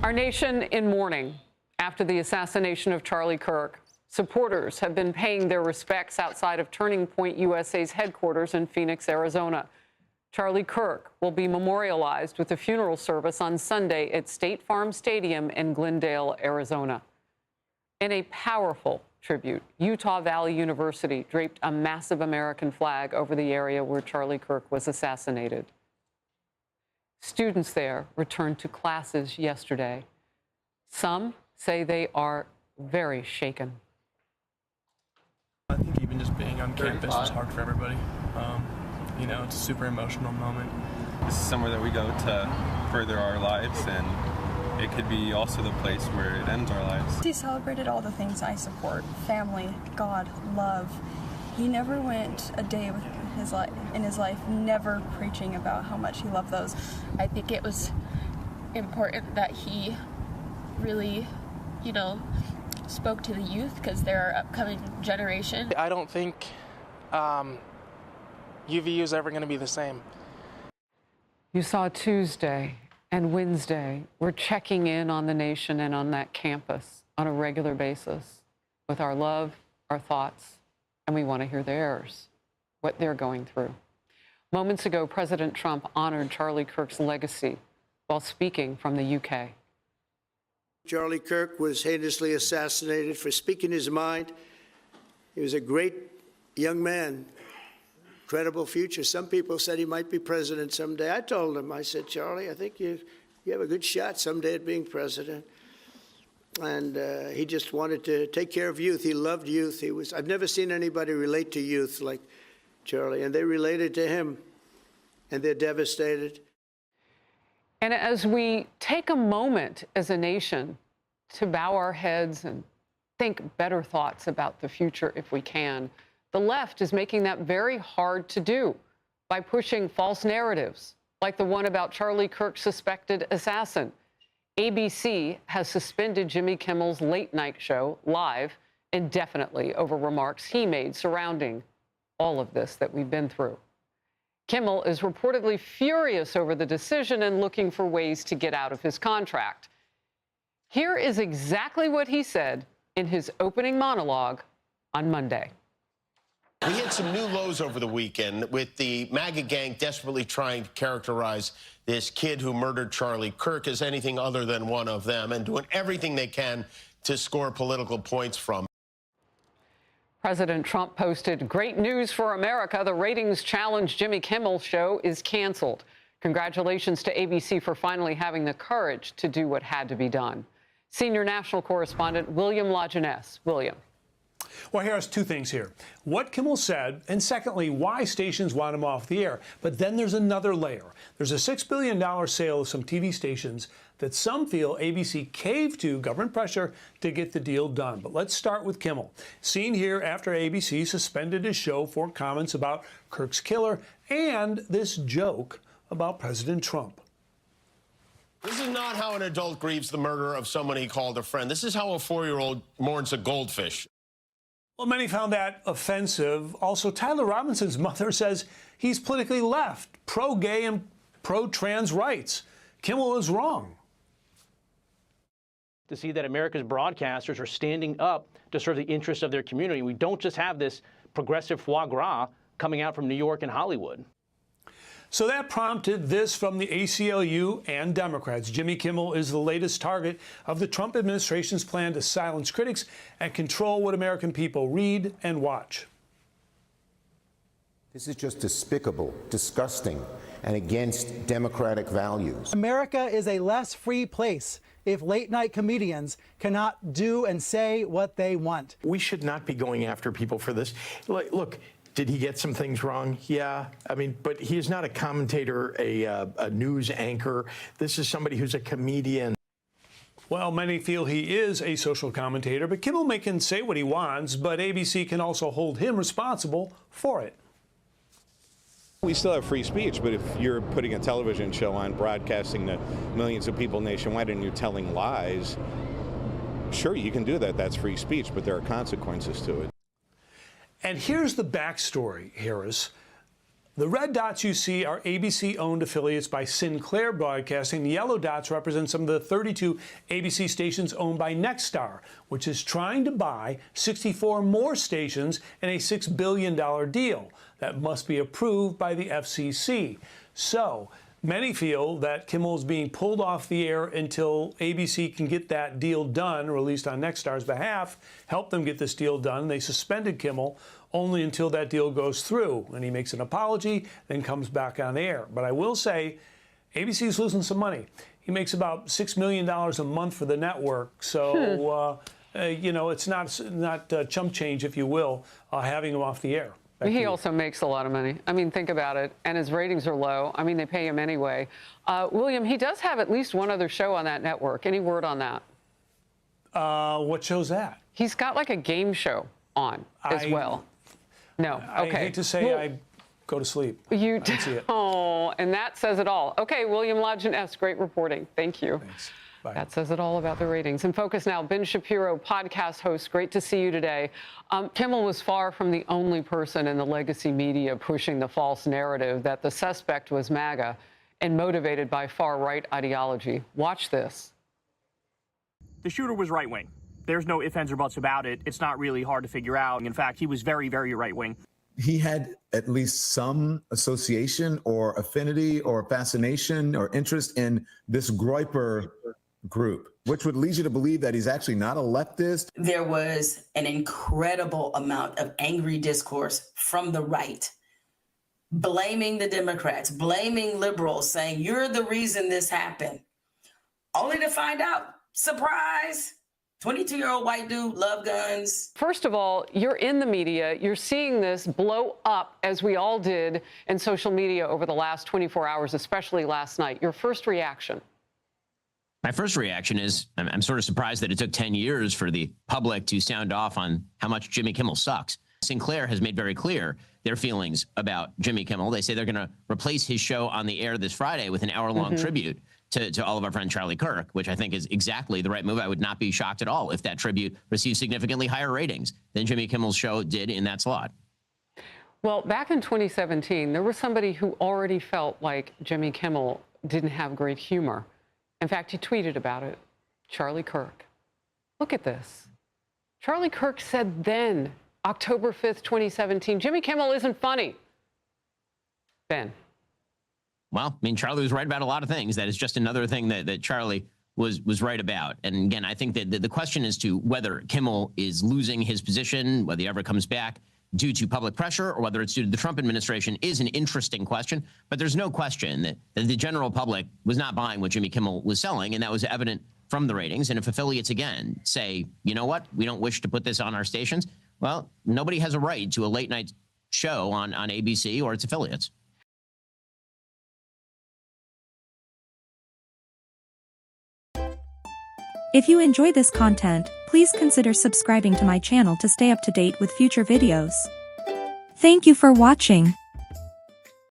Our nation in mourning after the assassination of Charlie Kirk. Supporters have been paying their respects outside of Turning Point USA's headquarters in Phoenix, Arizona. Charlie Kirk will be memorialized with a funeral service on Sunday at State Farm Stadium in Glendale, Arizona. In a powerful tribute, Utah Valley University draped a massive American flag over the area where Charlie Kirk was assassinated. Students there returned to classes yesterday. Some say they are very shaken. I think even just being on campus was hard for everybody. You know, it's a super emotional moment. This is somewhere that we go to further our lives, and it could be also the place where it ends our lives. He celebrated all the things I support: family, God, love. He never went a day in his life never preaching about how much he loved those. I think it was important that he really, you know, spoke to the youth because they're our upcoming generation. I don't think UVU is ever going to be the same. You saw Tuesday and Wednesday. We're checking in on the nation and on that campus on a regular basis with our love, our thoughts, and we want to hear theirs, what they're going through. Moments ago, President Trump honored Charlie Kirk's legacy while speaking from the UK. Charlie Kirk was heinously assassinated for speaking his mind. He was a great young man, incredible future. Some people said he might be president someday. I told him, I said, Charlie, I think you have a good shot someday at being president. And he just wanted to take care of youth. He loved youth. I've never seen anybody relate to youth like Charlie, and they related to him, and they're devastated. And as we take a moment as a nation to bow our heads and think better thoughts about the future if we can, the left is making that very hard to do by pushing false narratives, like the one about Charlie Kirk's suspected assassin. ABC has suspended Jimmy Kimmel's late-night show live indefinitely over remarks he made surrounding all of this that we've been through. Kimmel is reportedly furious over the decision and looking for ways to get out of his contract. Here is exactly what he said in his opening monologue on Monday. We hit some new lows over the weekend with the MAGA gang desperately trying to characterize this kid who murdered Charlie Kirk as anything other than one of them and doing everything they can to score political points from. President Trump posted, "Great news for America. The ratings challenge Jimmy Kimmel show is canceled. Congratulations to ABC for finally having the courage to do what had to be done." Senior national correspondent William Lajeunesse. William. Well, here's two things here. What Kimmel said, and secondly, why stations want him off the air. But then there's another layer. There's a $6 billion sale of some TV stations that some feel ABC caved to government pressure to get the deal done. But let's start with Kimmel. Seen here after ABC suspended his show for comments about Kirk's killer and this joke about President Trump. This is not how an adult grieves the murder of someone he called a friend. This is how a 4-year-old mourns a goldfish. Well, many found that offensive. Also, Tyler Robinson's mother says he's politically left, pro-gay and pro-trans rights. Kimmel is wrong. To see that America's broadcasters are standing up to serve the interests of their community. We don't just have this progressive foie gras coming out from New York and Hollywood. So that prompted this from the ACLU and Democrats. Jimmy Kimmel is the latest target of the Trump administration's plan to silence critics and control what American people read and watch. This is just despicable, disgusting, and against democratic values. America is a less free place if late-night comedians cannot do and say what they want. We should not be going after people for this. Look, did he get some things wrong? Yeah. I mean, but he is not a commentator, a news anchor. This is somebody who's a comedian. Well, many feel he is a social commentator, but Kimmel can say what he wants, but ABC can also hold him responsible for it. We still have free speech, but if you're putting a television show on, broadcasting to millions of people nationwide, and you're telling lies, sure, you can do that. That's free speech, but there are consequences to it. And here's the backstory, Harris. The red dots you see are ABC-owned affiliates by Sinclair Broadcasting. The yellow dots represent some of the 32 ABC stations owned by Nexstar, which is trying to buy 64 more stations in a $6 billion deal that must be approved by the FCC. So, many feel that Kimmel is being pulled off the air until ABC can get that deal done, or at least on Nexstar's behalf, help them get this deal done. They suspended Kimmel only until that deal goes through, and he makes an apology, then comes back on air. But I will say, ABC is losing some money. He makes about $6 million a month for the network, so you know, it's not chump change, if you will, having him off the air. He also makes a lot of money. I mean, think about it. And his ratings are low. I mean, they pay him anyway. William, he does have at least one other show on that network. Any word on that? What show's that? He's got like a game show on as well. No. Okay. I hate to say I go to sleep. You do. See it. Oh, and that says it all. Okay, William Lodgen S., great reporting. Thank you. Thanks. Bye. That says it all about the ratings. In focus now, Ben Shapiro, podcast host. Great to see you today. Kimmel was far from the only person in the legacy media pushing the false narrative that the suspect was MAGA and motivated by far-right ideology. Watch this. The shooter was right-wing. There's no ifs, ands, or buts about it. It's not really hard to figure out. In fact, he was very, very right-wing. He had at least some association or affinity or fascination or interest in this Groyper group, which would lead you to believe that he's actually not a leftist. There was an incredible amount of angry discourse from the right, blaming the Democrats, blaming liberals, saying, you're the reason this happened, only to find out, surprise, 22-year-old white dude, love guns. First of all, you're in the media. You're seeing this blow up, as we all did in social media over the last 24 hours, especially last night. Your first reaction? My first reaction is I'm sort of surprised that it took 10 years for the public to sound off on how much Jimmy Kimmel sucks. Sinclair has made very clear their feelings about Jimmy Kimmel. They say they're going to replace his show on the air this Friday with an hour-long tribute to all of our friend Charlie Kirk, which I think is exactly the right move. I would not be shocked at all if that tribute received significantly higher ratings than Jimmy Kimmel's show did in that slot. Well, back in 2017, there was somebody who already felt like Jimmy Kimmel didn't have great humor. In fact, he tweeted about it. Charlie Kirk. Look at this. Charlie Kirk said then, October 5th, 2017, Jimmy Kimmel isn't funny. Ben. Well, I mean, Charlie was right about a lot of things. That is just another thing that Charlie was right about. And again, I think that the question as to whether Kimmel is losing his position, whether he ever comes back due to public pressure or whether it's due to the Trump administration is an interesting question. But there's no question that the general public was not buying what Jimmy Kimmel was selling, and that was evident from the ratings. And if affiliates, again, say, you know what, we don't wish to put this on our stations, well, nobody has a right to a late-night show on ABC or its affiliates. If you enjoy this content, please consider subscribing to my channel to stay up to date with future videos. Thank you for watching.